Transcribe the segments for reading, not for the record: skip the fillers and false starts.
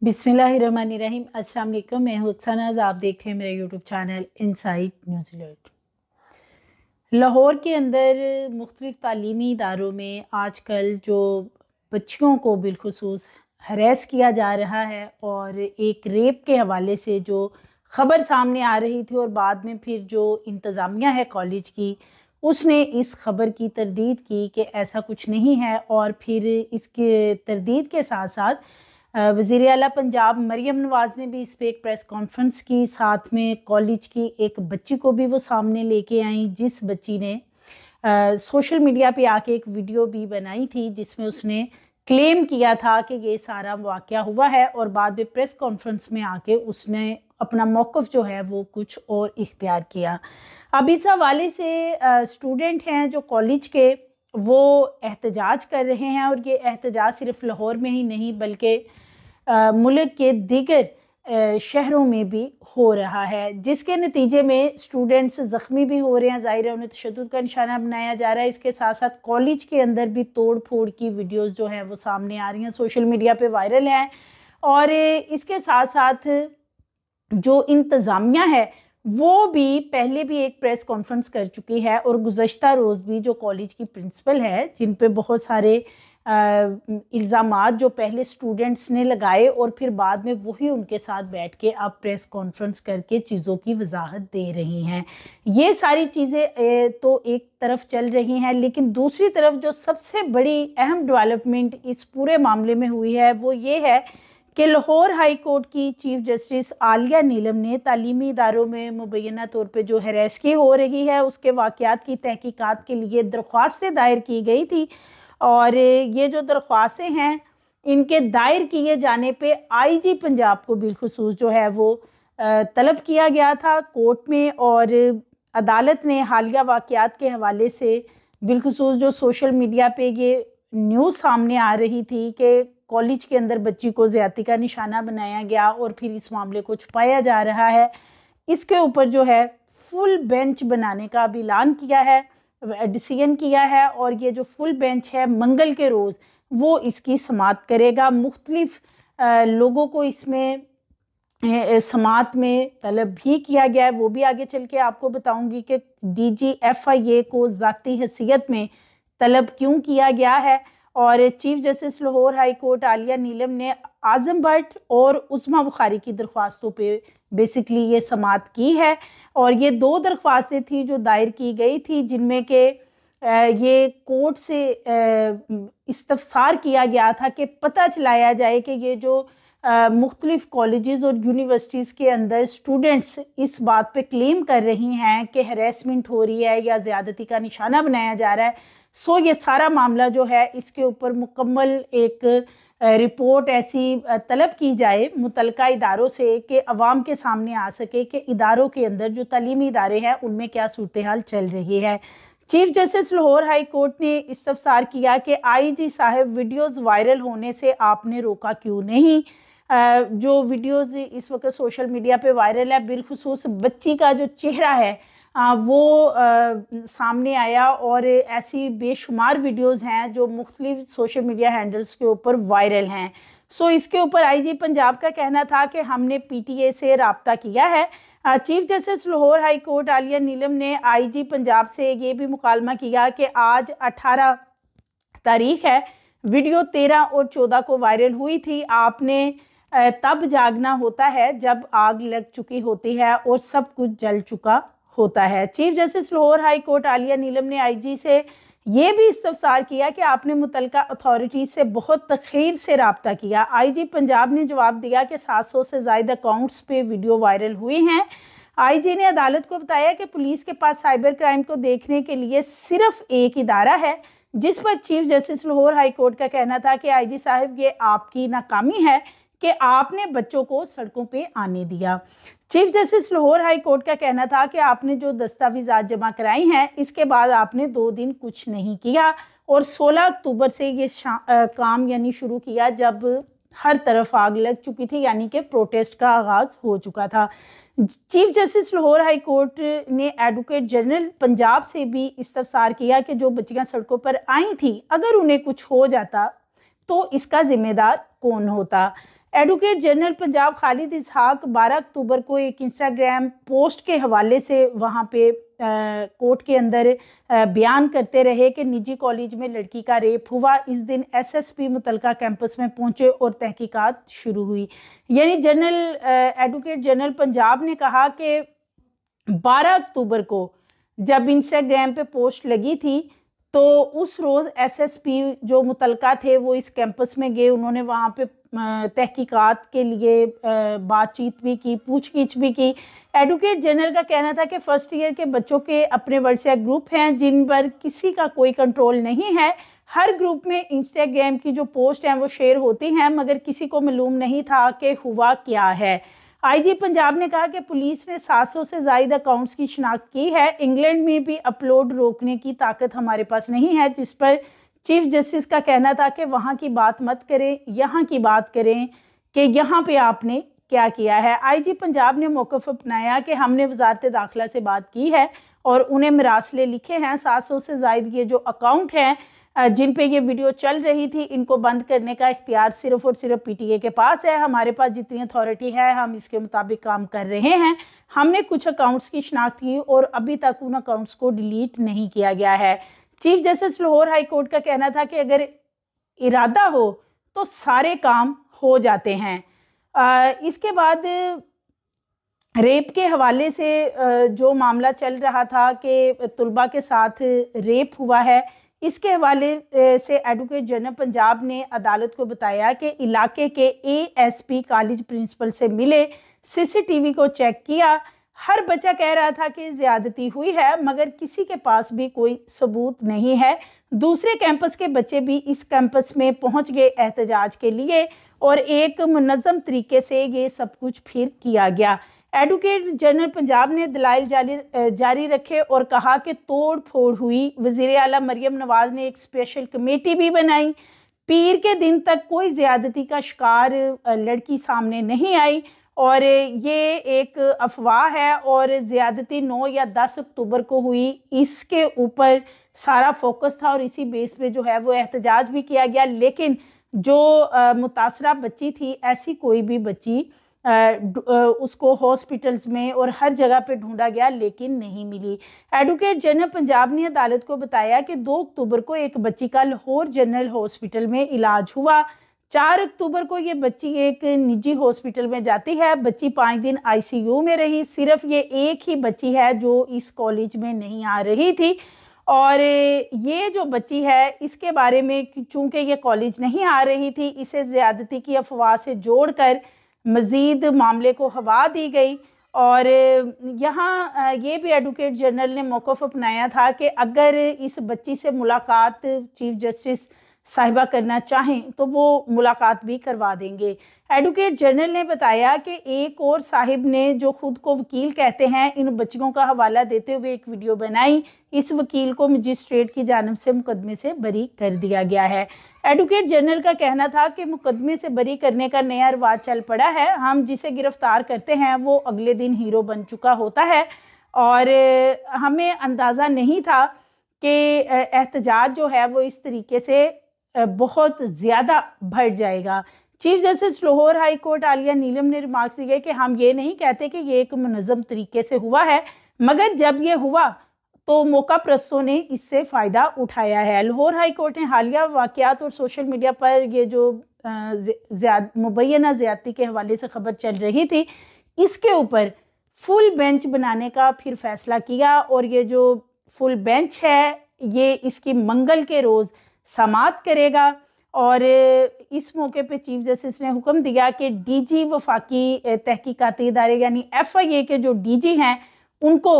बिस्मिल्लाहिर्रहमानिर्रहीम। अस्सलाम वालेकुम। मैं हूँ अक्सनाज़। आप देख रहे हैं मेरा YouTube channel inside news alert. Lahore के अंदर मुख्तलिफ़ तालीमी इदारों में आजकल जो बच्चियों को बिलखुसूस हरेस किया जा रहा है और एक रेप के हवाले से जो ख़बर सामने आ रही थी और बाद में फिर जो इंतज़ामिया है कॉलेज की उसने इस ख़बर की तरदीद की कि ऐसा कुछ नहीं है। और फिर इसके तरदीद के साथ साथ वज़ीर आला पंजाब मरियम नवाज़ ने भी इस पे एक प्रेस कॉन्फ्रेंस की, साथ में कॉलेज की एक बच्ची को भी वो सामने लेके आई, जिस बच्ची ने सोशल मीडिया पे आके एक वीडियो भी बनाई थी जिसमें उसने क्लेम किया था कि ये सारा वाक़या हुआ है और बाद में प्रेस कॉन्फ्रेंस में आके उसने अपना मौक़िफ़ जो है वो कुछ और इख्तियार किया। अब इस हवाले से स्टूडेंट हैं जो कॉलेज के, वो एहतजाज कर रहे हैं और ये एहतजाज सिर्फ लाहौर में ही नहीं बल्कि मुल्क के दीगर शहरों में भी हो रहा है, जिसके नतीजे में स्टूडेंट्स ज़ख्मी भी हो रहे हैं। ज़ाहिर है उन्हें तशद्दुद का निशाना बनाया जा रहा है। इसके साथ साथ कॉलेज के अंदर भी तोड़ फोड़ की वीडियोस जो हैं वो सामने आ रही हैं, सोशल मीडिया पे वायरल हैं। और इसके साथ साथ जो इंतज़ामिया है वो भी पहले भी एक प्रेस कॉन्फ्रेंस कर चुकी है और गुज़श्ता रोज़ भी जो कॉलेज की प्रिंसिपल है, जिन पे बहुत सारे इल्ज़ामात जो पहले स्टूडेंट्स ने लगाए और फिर बाद में वही उनके साथ बैठ के अब प्रेस कॉन्फ्रेंस करके चीज़ों की वजाहत दे रही हैं। ये सारी चीज़ें तो एक तरफ चल रही हैं, लेकिन दूसरी तरफ जो सबसे बड़ी अहम डेवलपमेंट इस पूरे मामले में हुई है वो ये है कि लाहौर हाई कोर्ट की चीफ जस्टिस आलिया नीलम ने तालीमी इदारों में मुबैना तौर पे जो हैरेसकी हो रही है उसके वाक़यात की तहकीकात के लिए दरख्वास्तें दायर की गई थी। और ये जो दरख्वास्तें हैं इनके दायर किए जाने पे आईजी पंजाब को बिलखुसूस जो है वो तलब किया गया था कोर्ट में। और अदालत ने हालिया वाक़यात के हवाले से बिलखुसूस जो सोशल मीडिया पे ये न्यूज़ सामने आ रही थी कि कॉलेज के अंदर बच्ची को ज़्यादती का निशाना बनाया गया और फिर इस मामले को छुपाया जा रहा है, इसके ऊपर जो है फुल बेंच बनाने का भी ऐलान किया है, डिसीजन किया है। और ये जो फुल बेंच है मंगल के रोज़ वो इसकी समाअत करेगा। मुख्तलिफ लोगों को इसमें समाअत में तलब भी किया गया है, वो भी आगे चल के आपको बताऊंगी कि DGFIA को ज़ाती हैसियत में तलब क्यों किया गया है। और chief justice Lahore high court Aliya Neelam ने आज़म भट्ट और उस्मा बुखारी की दरख्वास्तों पे बेसिकली ये समाअत की है। और ये 2 दरख्वास्तें थी जो दायर की गई थी, जिनमें के ये कोर्ट से इस्तफसार किया गया था कि पता चलाया जाए कि ये जो मुख्तलिफ़ कॉलेजेस और यूनिवर्सिटीज़ के अंदर स्टूडेंट्स इस बात पे क्लेम कर रही हैं कि हरेसमेंट हो रही है या ज़्यादती का निशाना बनाया जा रहा है। सो ये सारा मामला जो है इसके ऊपर मुकम्मल एक रिपोर्ट ऐसी तलब की जाए मुतलका इदारों से कि अवाम के सामने आ सके कि इदारों के अंदर जो तालीमी इदारे हैं उनमें क्या सूरत हाल चल रही है। Chief justice Lahore high court ने इस्तफसार किया कि आईजी साहब वीडियोज़ वायरल होने से आपने रोका क्यों नहीं। जो वीडियोज़ इस वक्त सोशल मीडिया पे वायरल है, बिलखुसूस बच्ची का जो चेहरा है वो सामने आया और ऐसी बेशुमार वीडियोज़ हैं जो मुख्तलिफ सोशल मीडिया हैंडल्स के ऊपर वायरल हैं। सो इसके ऊपर आईजी पंजाब का कहना था कि हमने PTA से रब्ता किया है। Chief justice Lahore high court Aliya Neelam ने आईजी पंजाब से ये भी मुकालमा किया कि आज 18 तारीख है, वीडियो 13 और 14 को वायरल हुई थी। आपने तब जागना होता है जब आग लग चुकी होती है और सब कुछ जल चुका होता है। Chief justice Lahore high court Aliya Neelam ने आईजी से ये भी इस्तफसार किया कि आपने मुतलका अथॉरिटी से बहुत तखीर से रब्ता किया। आईजी पंजाब ने जवाब दिया कि 700 से ज़ायद अकाउंट्स पे वीडियो वायरल हुई हैं। आईजी ने अदालत को बताया कि पुलिस के पास साइबर क्राइम को देखने के लिए सिर्फ एक इदारा है, जिस पर chief justice Lahore high court का कहना था कि आईजी साहब ये आपकी नाकामी है कि आपने बच्चों को सड़कों पे आने दिया। Chief justice Lahore high court का कहना था कि आपने जो दस्तावेज़ात जमा कराई हैं इसके बाद आपने 2 दिन कुछ नहीं किया और 16 अक्टूबर से ये काम यानी शुरू किया जब हर तरफ आग लग चुकी थी, यानी कि प्रोटेस्ट का आगाज़ हो चुका था। Chief justice Lahore high court ने एडवोकेट जनरल पंजाब से भी इस्तफसार किया कि जो बच्चियां सड़कों पर आई थी अगर उन्हें कुछ हो जाता तो इसका जिम्मेदार कौन होता। एडवोकेट जनरल पंजाब खालिद इसहाक 12 अक्टूबर को एक इंस्टाग्राम पोस्ट के हवाले से वहाँ पे कोर्ट के अंदर बयान करते रहे कि निजी कॉलेज में लड़की का रेप हुआ। इस दिन एसएसपी मुतलका कैंपस में पहुंचे और तहकीकात शुरू हुई। यानी एडवोकेट जनरल पंजाब ने कहा कि 12 अक्टूबर को जब इंस्टाग्राम पे पोस्ट लगी थी तो उस रोज़ एसएसपी जो मुतलका थे वो इस कैंपस में गए। उन्होंने वहाँ पे तहकीकात के लिए बातचीत भी की, पूछगिछ भी की। एडवोकेट जनरल का कहना था कि फर्स्ट ईयर के बच्चों के अपने व्हाट्सएप ग्रुप हैं जिन पर किसी का कोई कंट्रोल नहीं है। हर ग्रुप में इंस्टाग्राम की जो पोस्ट हैं वो शेयर होती हैं, मगर किसी को मालूम नहीं था कि हुआ क्या है। आईजी पंजाब ने कहा कि पुलिस ने 700 से ज़ायद अकाउंट्स की शिनाख्त की है। इंग्लैंड में भी अपलोड रोकने की ताकत हमारे पास नहीं है, जिस पर चीफ जस्टिस का कहना था कि वहाँ की बात मत करें, यहाँ की बात करें कि यहाँ पे आपने क्या किया है। आईजी पंजाब ने मौक़िफ़ अपनाया कि हमने वजारत दाखिला से बात की है और उन्हें मरासले लिखे हैं। 700 से ज़ायद ये जो अकाउंट हैं जिन पे ये वीडियो चल रही थी, इनको बंद करने का इख्तियार सिर्फ और सिर्फ पीटीए के पास है। हमारे पास जितनी अथॉरिटी है हम इसके मुताबिक काम कर रहे हैं। हमने कुछ अकाउंट्स की शिनाख्त की और अभी तक उन अकाउंट्स को डिलीट नहीं किया गया है। Chief justice Lahore high court का कहना था कि अगर इरादा हो तो सारे काम हो जाते हैं। इसके बाद रेप के हवाले से जो मामला चल रहा था कि तुलबा के साथ रेप हुआ है, इसके हवाले से एडवोकेट जनरल पंजाब ने अदालत को बताया कि इलाके के एएसपी कॉलेज प्रिंसिपल से मिले, सीसीटीवी को चेक किया। हर बच्चा कह रहा था कि ज़्यादती हुई है, मगर किसी के पास भी कोई सबूत नहीं है। दूसरे कैंपस के बच्चे भी इस कैंपस में पहुंच गए एहतजाज के लिए और एक मुनज़्ज़म तरीके से ये सब कुछ फिर किया गया। एडवोकेट जनरल पंजाब ने दलाइल जारी रखे और कहा कि तोड़ फोड़ हुई। वज़ीर आला मरियम नवाज़ ने एक स्पेशल कमेटी भी बनाई। पीर के दिन तक कोई ज़्यादती का शिकार लड़की सामने नहीं आई और ये एक अफवाह है और ज़्यादती 9 या 10 अक्टूबर को हुई, इसके ऊपर सारा फोकस था और इसी बेस पे जो है वो एहतजाज भी किया गया। लेकिन जो मुतासरा बच्ची थी, ऐसी कोई भी बच्ची उसको हॉस्पिटल्स में और हर जगह पे ढूंढा गया लेकिन नहीं मिली। एडवोकेट जनरल पंजाब ने अदालत को बताया कि 2 अक्टूबर को एक बच्ची का लाहौर जनरल हॉस्पिटल में इलाज हुआ। 4 अक्टूबर को ये बच्ची एक निजी हॉस्पिटल में जाती है। बच्ची 5 दिन आईसीयू में रही। सिर्फ ये एक ही बच्ची है जो इस कॉलेज में नहीं आ रही थी और ये जो बच्ची है इसके बारे में चूँकि ये कॉलेज नहीं आ रही थी, इसे ज़्यादती की अफवाह से जोड़कर मज़ीद मामले को हवा दी गई। और यहाँ ये भी एडवोकेट जनरल ने मौक़िफ़ अपनाया था कि अगर इस बच्ची से मुलाकात चीफ जस्टिस साहिबा करना चाहें तो वो मुलाकात भी करवा देंगे। एडवोकेट जनरल ने बताया कि एक और साहिब ने जो खुद को वकील कहते हैं, इन बच्चियों का हवाला देते हुए एक वीडियो बनाई। इस वकील को मजिस्ट्रेट की जानिब से मुकदमे से बरी कर दिया गया है। एडवोकेट जनरल का कहना था कि मुकदमे से बरी करने का नया रिवाज चल पड़ा है। हम जिसे गिरफ्तार करते हैं वो अगले दिन हीरो बन चुका होता है और हमें अंदाज़ा नहीं था कि एहतजाज जो है वो इस तरीके से बहुत ज़्यादा बढ़ जाएगा। Chief justice Lahore high court Aliya Neelam ने रिमार्क्स दिए कि हम ये नहीं कहते कि ये एक मुनज़्ज़म तरीके से हुआ है, मगर जब ये हुआ तो मौका प्रस्तों ने इससे फ़ायदा उठाया है। लाहौर हाई कोर्ट ने हालिया वाक़यात और सोशल मीडिया पर ये जो मुबैना ज़्यादती के हवाले से खबर चल रही थी, इसके ऊपर फुल बेंच बनाने का फिर फ़ैसला किया और ये जो फुल बेंच है ये इसकी मंगल के रोज़ समाअत करेगा। और इस मौके पे चीफ जस्टिस ने हुक्म दिया कि डीजी वफाकी तहकीकाती इदारे यानी एफआईए के जो डीजी हैं उनको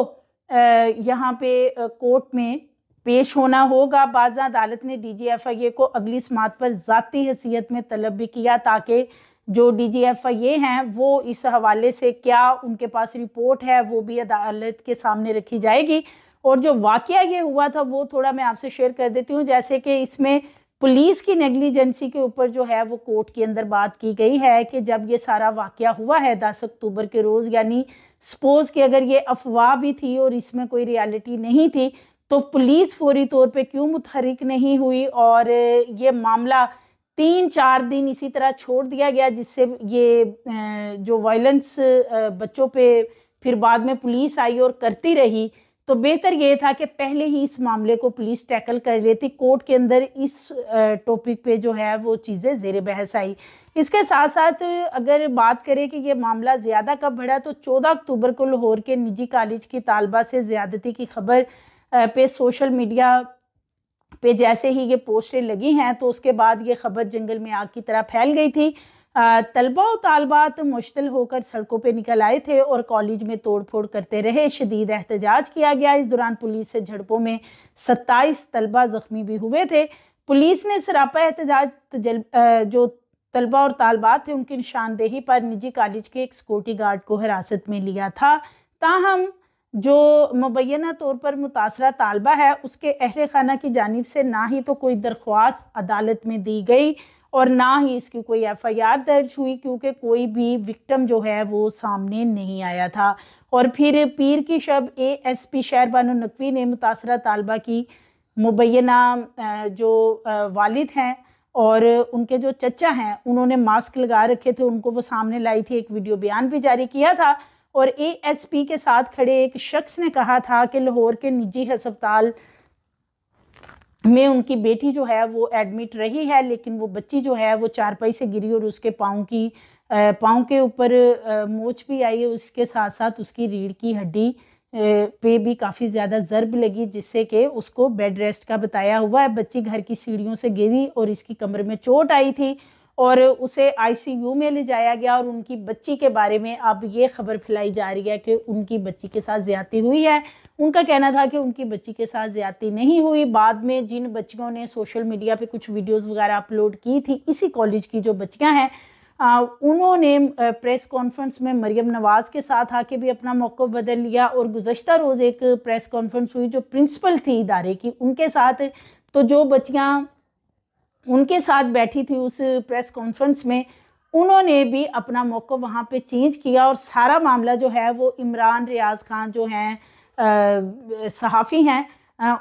यहाँ पे कोर्ट में पेश होना होगा। बाज़ा अदालत ने डीजी एफआईए को अगली समाअत पर ज़ाती हैसियत में तलब भी किया ताकि जो डीजी एफआईए हैं वो इस हवाले से क्या उनके पास रिपोर्ट है वो भी अदालत के सामने रखी जाएगी। और जो वाक़या ये हुआ था वो थोड़ा मैं आपसे शेयर कर देती हूँ, जैसे कि इसमें पुलिस की नेग्लिजेंसी के ऊपर जो है वो कोर्ट के अंदर बात की गई है कि जब ये सारा वाक़या हुआ है 10 अक्टूबर के रोज़, यानी सपोज़ कि अगर ये अफवाह भी थी और इसमें कोई रियलिटी नहीं थी तो पुलिस फौरी तौर पे क्यों मुतहरिक नहीं हुई और ये मामला 3-4 दिन इसी तरह छोड़ दिया गया, जिससे ये जो वायलेंस बच्चों पे फिर बाद में पुलिस आई और करती रही, तो बेहतर ये था कि पहले ही इस मामले को पुलिस टैकल कर लेती। कोर्ट के अंदर इस टॉपिक पे जो है वो चीज़ें ज़ेर बहस आई। इसके साथ साथ अगर बात करें कि ये मामला ज़्यादा कब बढ़ा, तो 14 अक्टूबर को लाहौर के निजी कॉलेज की तालबा से ज़्यादती की खबर पे सोशल मीडिया पे जैसे ही ये पोस्टें लगी हैं, तो उसके बाद ये खबर जंगल में आग की तरह फैल गई थी। तलबा और तालबात मुश्तिल होकर सड़कों पे निकल आए थे और कॉलेज में तोड़फोड़ करते रहे। शदीद एहतजाज किया गया। इस दौरान पुलिस से झड़पों में 27 तलबा जख्मी भी हुए थे। पुलिस ने सरापा एहतजाज जो तलबा और तालबात थे उनकी निशानदेही पर निजी कॉलेज के एक सिक्योरिटी गार्ड को हिरासत में लिया था। ताहम जो मुबैना तौर पर मुतासरा तालबा है, उसके अहले खाना की जानिब से ना ही तो कोई दरख्वास्त अदालत में दी गई और ना ही इसकी कोई FIR दर्ज हुई, क्योंकि कोई भी विक्टिम जो है वो सामने नहीं आया था। और फिर पीर की शब ASP शहर बानो नकवी ने मुतासरा तालबा की मुबैना जो वालिद हैं और उनके जो चचा हैं, उन्होंने मास्क लगा रखे थे, उनको वो सामने लाई थी। एक वीडियो बयान भी जारी किया था और ASP के साथ खड़े एक शख्स ने कहा था कि लाहौर के निजी अस्पताल में उनकी बेटी जो है वो एडमिट रही है, लेकिन वो बच्ची जो है वो चारपाई से गिरी और उसके पाँव के ऊपर मोच भी आई है। उसके साथ साथ उसकी रीढ़ की हड्डी पे भी काफ़ी ज़्यादा ज़रब लगी, जिससे कि उसको बेड रेस्ट का बताया हुआ है। बच्ची घर की सीढ़ियों से गिरी और इसकी कमर में चोट आई थी और उसे ICU में ले जाया गया। और उनकी बच्ची के बारे में अब ये खबर फैलाई जा रही है कि उनकी बच्ची के साथ ज़्यादती हुई है। उनका कहना था कि उनकी बच्ची के साथ ज़्यादती नहीं हुई। बाद में जिन बच्चियों ने सोशल मीडिया पे कुछ वीडियोस वगैरह अपलोड की थी, इसी कॉलेज की जो बच्चियां हैं, उन्होंने प्रेस कॉन्फ्रेंस में मरियम नवाज़ के साथ आके भी अपना मौक़िफ़ बदल लिया। और गुज़श्ता रोज़ एक प्रेस कॉन्फ्रेंस हुई जो प्रिंसिपल थी इदारे की, उनके साथ, तो जो बच्चियाँ उनके साथ बैठी थी उस प्रेस कॉन्फ्रेंस में, उन्होंने भी अपना मौक़िफ़ वहाँ पे चेंज किया और सारा मामला जो है वो इमरान रियाज़ खान जो हैं सहाफ़ी हैं,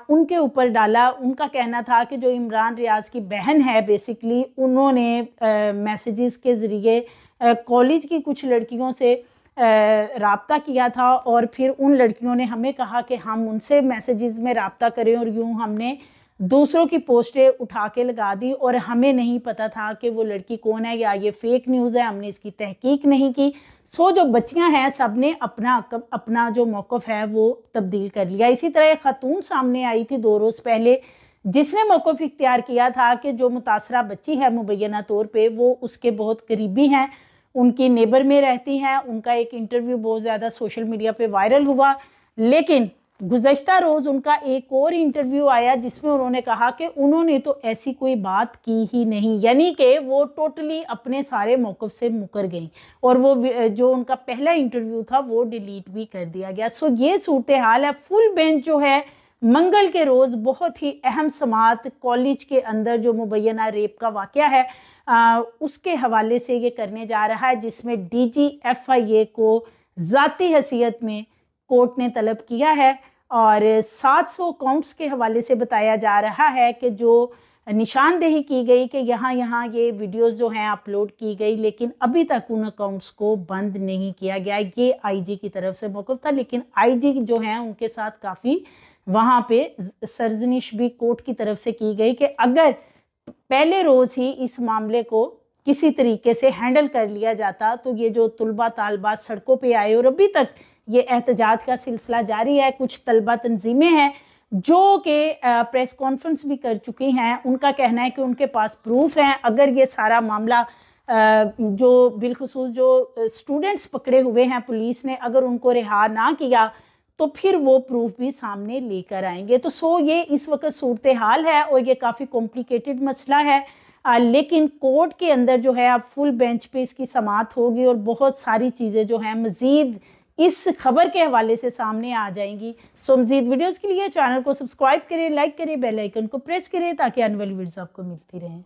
उनके ऊपर डाला। उनका कहना था कि जो इमरान रियाज़ की बहन है, बेसिकली उन्होंने मैसेजेस के ज़रिए कॉलेज की कुछ लड़कियों से राब्ता किया था और फिर उन लड़कियों ने हमें कहा कि हम उनसे मैसेजेस में राब्ता करें, और यूँ हमने दूसरों की पोस्टें उठा के लगा दी और हमें नहीं पता था कि वो लड़की कौन है या ये फेक न्यूज़ है, हमने इसकी तहकीक नहीं की। सो जो बच्चियां हैं सब ने अपना जो मौक़िफ़ है वो तब्दील कर लिया। इसी तरह एक खातून सामने आई थी 2 रोज़ पहले, जिसने मौक़िफ़ इख्तियार किया था कि जो मुतासरा बच्ची है मुबैना तौर पे वो उसके बहुत करीबी हैं, उनकी नेबर में रहती हैं। उनका एक इंटरव्यू बहुत ज़्यादा सोशल मीडिया पे वायरल हुआ, लेकिन गुज़श्ता रोज़ उनका एक और इंटरव्यू आया जिसमें उन्होंने कहा कि उन्होंने तो ऐसी कोई बात की ही नहीं, यानी कि वो टोटली अपने सारे मौक़िफ़ से मुकर गई और वो जो उनका पहला इंटरव्यू था वो डिलीट भी कर दिया गया। सो ये सूरत हाल है। फुल बेंच जो है मंगल के रोज़ बहुत ही अहम समात कॉलेज के अंदर जो मुबैना रेप का वाक़या है उसके हवाले से ये करने जा रहा है, जिसमें DG FIA को ज़ाती हैसियत में कोर्ट ने तलब किया है और 700 काउंट्स के हवाले से बताया जा रहा है कि जो निशानदेही की गई कि यहाँ ये वीडियोस जो हैं अपलोड की गई, लेकिन अभी तक उन अकाउंट्स को बंद नहीं किया गया। ये IG की तरफ से मौक़िफ़ था, लेकिन IG जो हैं उनके साथ काफ़ी वहाँ पे सरजनिश भी कोर्ट की तरफ से की गई कि अगर पहले रोज़ ही इस मामले को किसी तरीके से हैंडल कर लिया जाता तो ये जो तलबा तालबात सड़कों पे आए और अभी तक ये एहतजाज का सिलसिला जारी है। कुछ तलबा तंजीमें हैं जो कि प्रेस कॉन्फ्रेंस भी कर चुकी हैं। उनका कहना है कि उनके पास प्रूफ हैं। अगर ये सारा मामला जो बिलखुसूस जो स्टूडेंट्स पकड़े हुए हैं पुलिस ने अगर उनको रिहा ना किया तो फिर वो प्रूफ भी सामने लेकर आएंगे। तो ये इस वक्त सूरत हाल है और ये काफ़ी कॉम्प्लिकेटेड मसला है, लेकिन कोर्ट के अंदर जो है अब फुल बेंच पे इसकी समाअत होगी और बहुत सारी चीज़ें जो हैं मज़ीद इस खबर के हवाले से सामने आ जाएंगी। सो मज़ीद वीडियोज़ के लिए चैनल को सब्सक्राइब करें, लाइक करें, बेल आइकन को प्रेस करें ताकि आने वाली वीडियोज़ आपको मिलती रहें।